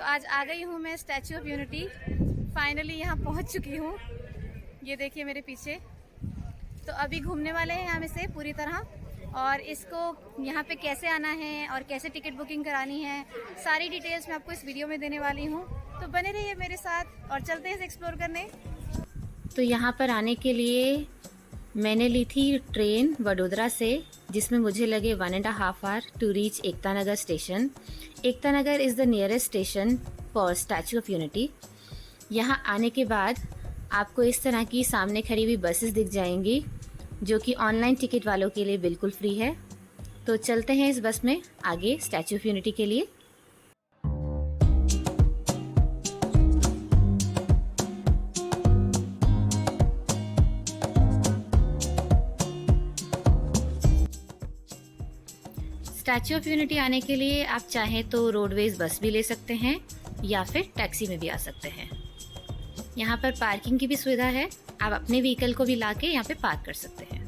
आज आ गई हूँ मैं स्टैचू ऑफ यूनिटी। फाइनली यहाँ पहुँच चुकी हूँ। ये देखिए मेरे पीछे। तो अभी घूमने वाले हैं हम इसे पूरी तरह, और इसको यहाँ पे कैसे आना है और कैसे टिकट बुकिंग करानी है, सारी डिटेल्स मैं आपको इस वीडियो में देने वाली हूँ। तो बने रहिए मेरे साथ और चलते हैं इसे एक्सप्लोर करने। तो यहाँ पर आने के लिए मैंने ली थी ट्रेन वडोदरा से, जिसमें मुझे लगे 1.5 hour to reach Ekta Nagar station. Ekta Nagar is the nearest station for Statue of Unity. यहाँ आने के बाद आपको इस तरह की सामने खड़ी हुई बसेस दिख जाएंगी, जो कि ऑनलाइन टिकट वालों के लिए बिल्कुल फ्री है। तो चलते हैं इस बस में आगे स्टैचू ऑफ यूनिटी के लिए। स्टैचू ऑफ यूनिटी आने के लिए आप चाहें तो रोडवेज बस भी ले सकते हैं या फिर टैक्सी में भी आ सकते हैं। यहाँ पर पार्किंग की भी सुविधा है, आप अपने व्हीकल को भी लाके यहाँ पे पार्क कर सकते हैं।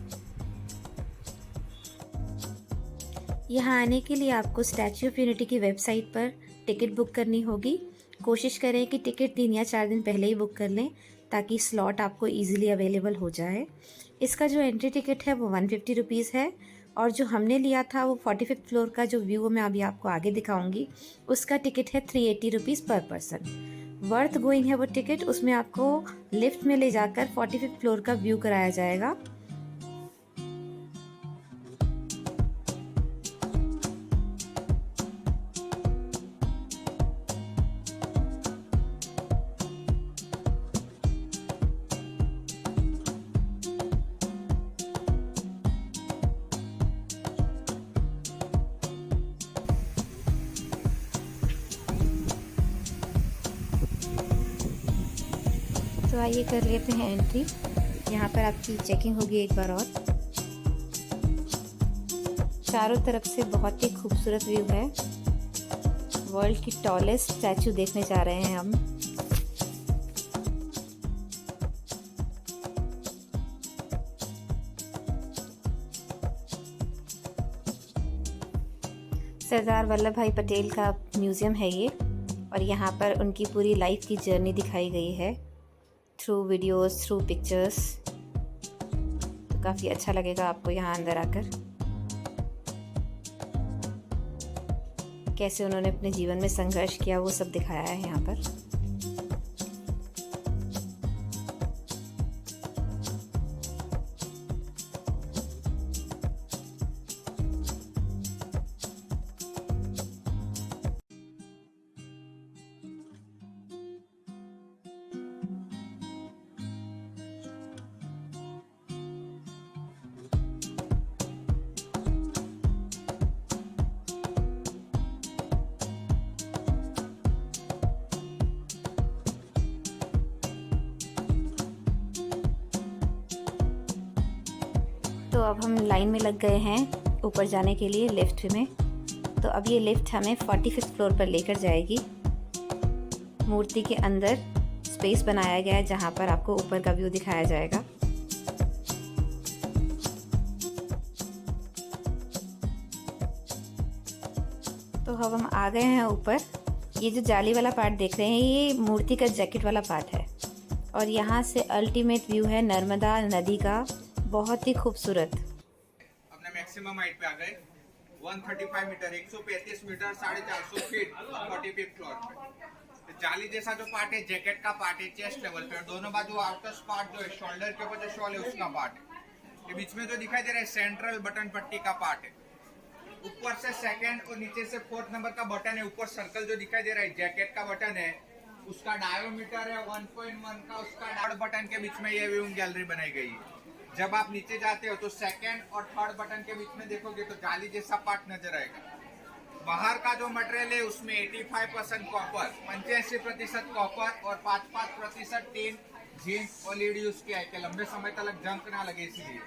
यहाँ आने के लिए आपको स्टैचू ऑफ यूनिटी की वेबसाइट पर टिकट बुक करनी होगी। कोशिश करें कि टिकट 3 या 4 दिन पहले ही बुक कर लें, ताकि स्लॉट आपको ईजिली अवेलेबल हो जाए। इसका जो एंट्री टिकट है वो 150 रुपीज़ है, और जो हमने लिया था वो 45th फ्लोर का जो व्यू मैं अभी आपको आगे दिखाऊंगी, उसका टिकट है 380 रुपीज़ पर पर्सन। वर्थ गोइंग है वो टिकट। उसमें आपको लिफ्ट में ले जाकर 45th फ्लोर का व्यू कराया जाएगा। तो आइए कर लेते हैं एंट्री। यहाँ पर आपकी चेकिंग होगी एक बार और। चारों तरफ से बहुत ही खूबसूरत व्यू है। वर्ल्ड की टॉलेस्ट स्टैचू देखने जा रहे हैं हम। सरदार वल्लभ भाई पटेल का म्यूज़ियम है ये, और यहाँ पर उनकी पूरी लाइफ की जर्नी दिखाई गई है थ्रू वीडियोस, थ्रू पिक्चर्स। तो काफ़ी अच्छा लगेगा आपको यहाँ अंदर आकर, कैसे उन्होंने अपने जीवन में संघर्ष किया वो सब दिखाया है यहाँ पर। तो अब हम लाइन में लग गए हैं ऊपर जाने के लिए लिफ्ट में। तो अब ये लिफ्ट हमें 45th फ्लोर पर लेकर जाएगी। मूर्ति के अंदर स्पेस बनाया गया है जहाँ पर आपको ऊपर का व्यू दिखाया जाएगा। तो अब हम आ गए हैं ऊपर। ये जो जाली वाला पार्ट देख रहे हैं, ये मूर्ति का जैकेट वाला पार्ट है, और यहाँ से अल्टीमेट व्यू है नर्मदा नदी का, बहुत ही खूबसूरत। अपने मैक्सिमम हाइट पे आ गए 135 metre 135 metre 450 feet 45th floor पे। जाली जैसा जो पार्ट है जैकेट का पार्ट है, चेस्ट लेवल पे, दोनों बाजू आउटर पार्ट जो है शोल्डर के ऊपर जो शॉल है उसका पार्ट है। ये बीच में जो दिखाई दे रहा है सेंट्रल बटन पट्टी का पार्ट है। ऊपर से 2nd और नीचे से 4th नंबर का बटन है। ऊपर सर्कल जो दिखाई दे रहा है जैकेट का बटन है, उसका डायोमीटर है 1.1 का। उसका बटन के बीच में ये व्यूइंग गैलरी बनाई गई है। जब आप नीचे जाते हो तो 2nd और 3rd बटन के बीच में देखोगे तो जाली जैसा पार्ट नजर आएगा। बाहर का जो मटेरियल है उसमें 85% कॉपर, 85% कॉपर और 5% टीन, जिंक और लीड यूज किया है कि लंबे समय तक जंग ना लगे। इसलिए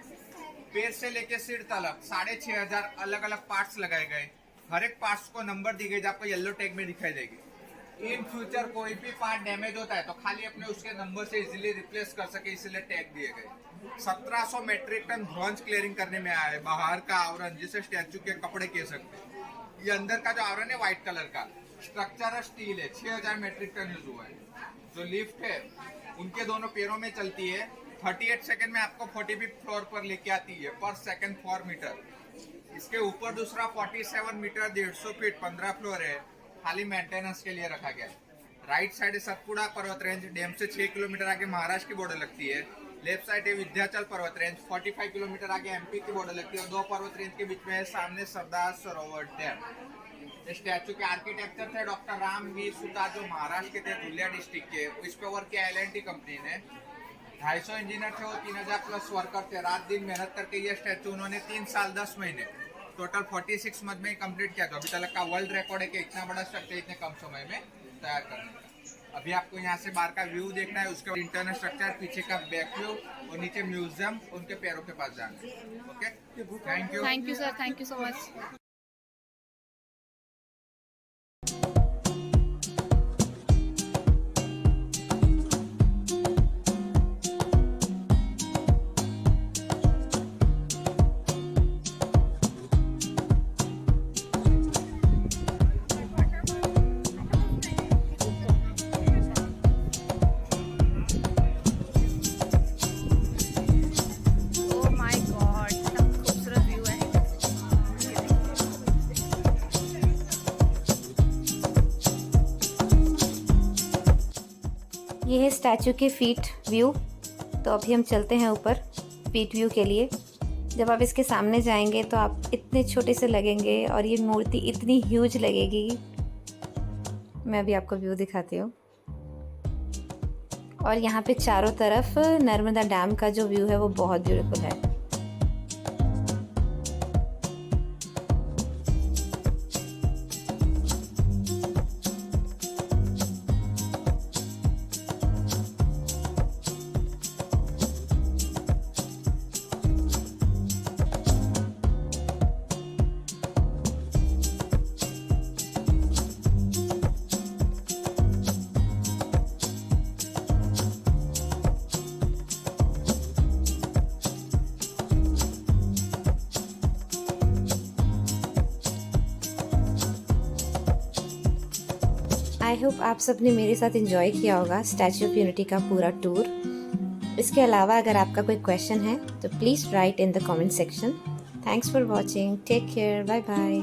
पैर से लेके सिर तक 6500 अलग अलग पार्ट्स लगाए गए। हर एक पार्ट्स को नंबर दी गई जो आपको येलो टैग में दिखाई देगी। इन फ्यूचर कोई भी पार्ट डैमेज होता है तो खाली अपने उसके नंबर से इजीली रिप्लेस कर सके, इसलिए टैग दिए गए। 1700 मेट्रिक टन ब्रॉन्ज क्लियरिंग करने में आया है। बाहर का आवरण जिसे स्टैचू के कपड़े कह सकते हैं, ये अंदर का जो आवरण है व्हाइट कलर का स्ट्रक्चर स्टील है, 6000 मेट्रिक टन यूज हुआ है। जो लिफ्ट है उनके दोनों पैरों में चलती है, 38 सेकंड में आपको 45 फ्लोर पर लेके आती है पर सेकंड 4 मीटर। इसके ऊपर दूसरा 47 मीटर 150 फीट 15 फ्लोर है, खाली मेंटेनेंस के लिए रखा गया है। राइट साइड है सतपुड़ा पर्वत रेंज, डैम से 6 किलोमीटर आगे महाराष्ट्र की बॉर्डर लगती है। लेफ्ट साइड है विंध्याचल पर्वत रेंज, 45 किलोमीटर आगे एमपी की बॉर्डर लगती है। और दो पर्वत रेंज के बीच में है सामने सरदार सरोवर डैम। स्टैचू के आर्किटेक्चर थे डॉक्टर राम वी सुता, जो महाराष्ट्र के थे, धुलिया डिस्ट्रिक्ट के। इस पे वर्क किया एल&टी कंपनी ने। 250 इंजीनियर थे, वो 3000 प्लस वर्कर थे। रात दिन मेहनत करके ये स्टैचू उन्होंने 3 साल 10 महीने टोटल 46 मंथ में ही कंप्लीट किया था। अभी तक का वर्ल्ड रिकॉर्ड है कि इतना बड़ा स्ट्रक्चर इतने कम समय में तैयार करने का। अभी आपको यहाँ से बाहर का व्यू देखना है, उसके बाद इंटरनल स्ट्रक्चर, पीछे का बैक व्यू और नीचे म्यूजियम, उनके पैरों के पास जाना है। Okay, thank you sir, thank you so much. ये है स्टैचू के फीट व्यू। तो अभी हम चलते हैं ऊपर फीट व्यू के लिए। जब आप इसके सामने जाएंगे तो आप इतने छोटे से लगेंगे और ये मूर्ति इतनी ह्यूज लगेगी। मैं अभी आपको व्यू दिखाती हूँ। और यहाँ पे चारों तरफ नर्मदा डैम का जो व्यू है वो बहुत ब्यूटीफुल है। आई होप आप सब ने मेरे साथ एंजॉय किया होगा स्टैचू ऑफ यूनिटी का पूरा टूर। इसके अलावा अगर आपका कोई क्वेश्चन है तो please write in the comment section. Thanks for watching, take care, bye bye.